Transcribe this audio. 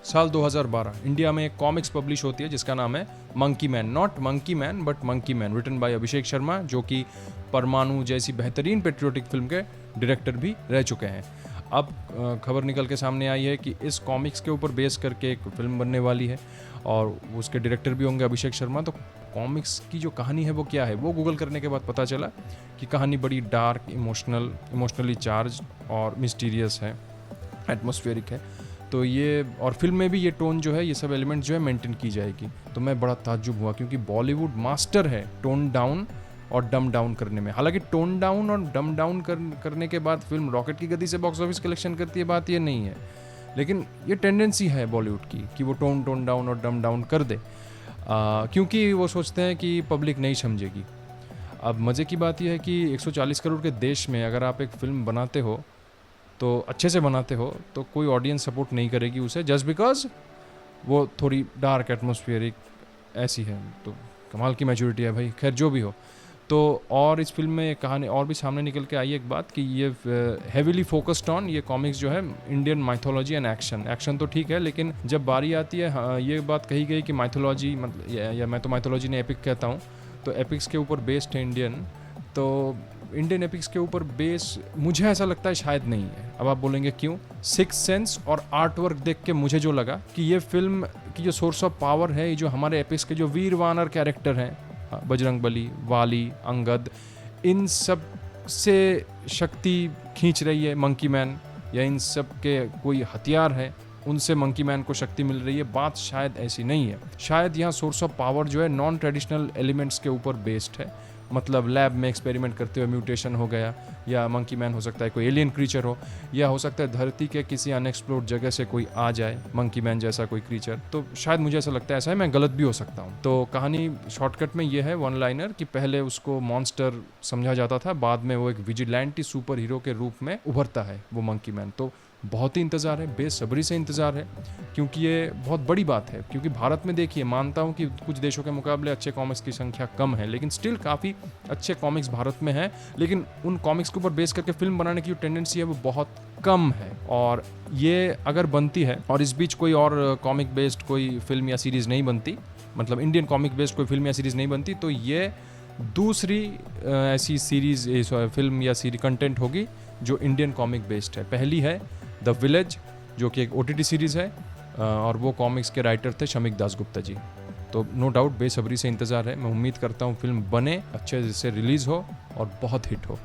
साल 2012 इंडिया में एक कॉमिक्स पब्लिश होती है जिसका नाम है monkey man, not monkey man but monkey man, written by Abhishek Sharma, जो कि परमाणु जैसी बेहतरीन पेट्रियोटिक फिल्म के डायरेक्टर भी रह चुके हैं। अब खबर निकल के सामने आई है कि इस कॉमिक्स के ऊपर बेस करके एक फिल्म बनने वाली है और उसके डायरेक्टर भी होंगे अभिषेक शर्मा। तो कॉमिक्स की जो कहानी है वो क्या है, वो गूगल करने के बाद पता चला कि कहानी बड़ी डार्क, इमोशनली चार्ज और मिस्टीरियस है, एटमॉस्फेरिक है। तो ये और फिल्म में भी ये टोन जो है, ये सब एलिमेंट जो है मेंटेन की जाएगी। तो मैं बड़ा ताज्जुब हुआ क्योंकि बॉलीवुड मास्टर है टोन डाउन और डम डाउन करने में। हालांकि टोन डाउन और डम डाउन करने के बाद फिल्म रॉकेट की गति से बॉक्स ऑफिस कलेक्शन करती है, बात ये नहीं है, लेकिन ये टेंडेंसी है बॉलीवुड की कि वो टोन डाउन और डम डाउन कर दे, क्योंकि वो सोचते हैं कि पब्लिक नहीं समझेगी। अब मज़े की बात यह है कि 140 करोड़ के देश में अगर आप एक फ़िल्म बनाते हो तो अच्छे से बनाते हो तो कोई ऑडियंस सपोर्ट नहीं करेगी उसे, जस्ट बिकॉज वो थोड़ी डार्क एटमॉस्फेरिक ऐसी है। तो कमाल की मैच्योरिटी है भाई, खैर जो भी हो। तो और इस फिल्म में कहानी और भी सामने निकल के आई एक बात कि ये हेविली फोकस्ड ऑन, ये कॉमिक्स जो है इंडियन माइथोलॉजी एंड एक्शन तो ठीक है, लेकिन जब बारी आती है, हाँ, ये बात कही गई कि माइथोलॉजी मतलब या मैं तो माइथोलॉजी ने एपिक कहता हूँ, तो एपिक्स के ऊपर बेस्ड है इंडियन, तो इंडियन एपिक्स के ऊपर बेस मुझे ऐसा लगता है शायद नहीं है। अब आप बोलेंगे क्यों? सिक्स सेंस और आर्ट वर्क देख के मुझे जो लगा कि ये फिल्म की जो सोर्स ऑफ पावर है, ये जो हमारे एपिक्स के जो वीर वानर कैरेक्टर हैं, बजरंगबली, वाली, अंगद, इन सब से शक्ति खींच रही है मंकी मैन, या इन सब के कोई हथियार है उनसे मंकी मैन को शक्ति मिल रही है, बात शायद ऐसी नहीं है। शायद यहाँ सोर्स ऑफ पावर जो है नॉन ट्रेडिशनल एलिमेंट्स के ऊपर बेस्ड है, मतलब लैब में एक्सपेरिमेंट करते हुए म्यूटेशन हो गया, या मंकी मैन हो सकता है कोई एलियन क्रीचर हो, या हो सकता है धरती के किसी अनएक्सप्लोर्ड जगह से कोई आ जाए मंकी मैन जैसा कोई क्रीचर। तो शायद मुझे ऐसा लगता है, ऐसा है, मैं गलत भी हो सकता हूँ। तो कहानी शॉर्टकट में ये है वन लाइनर कि पहले उसको मॉन्स्टर समझा जाता था, बाद में वो एक विजिलेंटी सुपर हीरो के रूप में उभरता है वो मंकी मैन। तो बहुत ही इंतज़ार है, बेसब्री से इंतज़ार है, क्योंकि ये बहुत बड़ी बात है। क्योंकि भारत में देखिए, मानता हूँ कि कुछ देशों के मुकाबले अच्छे कॉमिक्स की संख्या कम है, लेकिन स्टिल काफ़ी अच्छे कॉमिक्स भारत में हैं, लेकिन उन कॉमिक्स के ऊपर बेस करके फिल्म बनाने की जो टेंडेंसी है वो बहुत कम है। और ये अगर बनती है और इस बीच कोई और कॉमिक बेस्ड कोई फिल्म या सीरीज़ नहीं बनती, मतलब इंडियन कॉमिक बेस्ड कोई फिल्म या सीरीज़ नहीं बनती, तो ये दूसरी ऐसी सीरीज़, फिल्म या सीरीज कंटेंट होगी जो इंडियन कॉमिक बेस्ड है। पहली है द विलेज, जो कि एक OTT सीरीज़ है, और वो कॉमिक्स के राइटर थे शमीक दासगुप्ता जी। तो नो डाउट बेसब्री से इंतज़ार है। मैं उम्मीद करता हूँ फिल्म बने, अच्छे से रिलीज़ हो और बहुत हिट हो।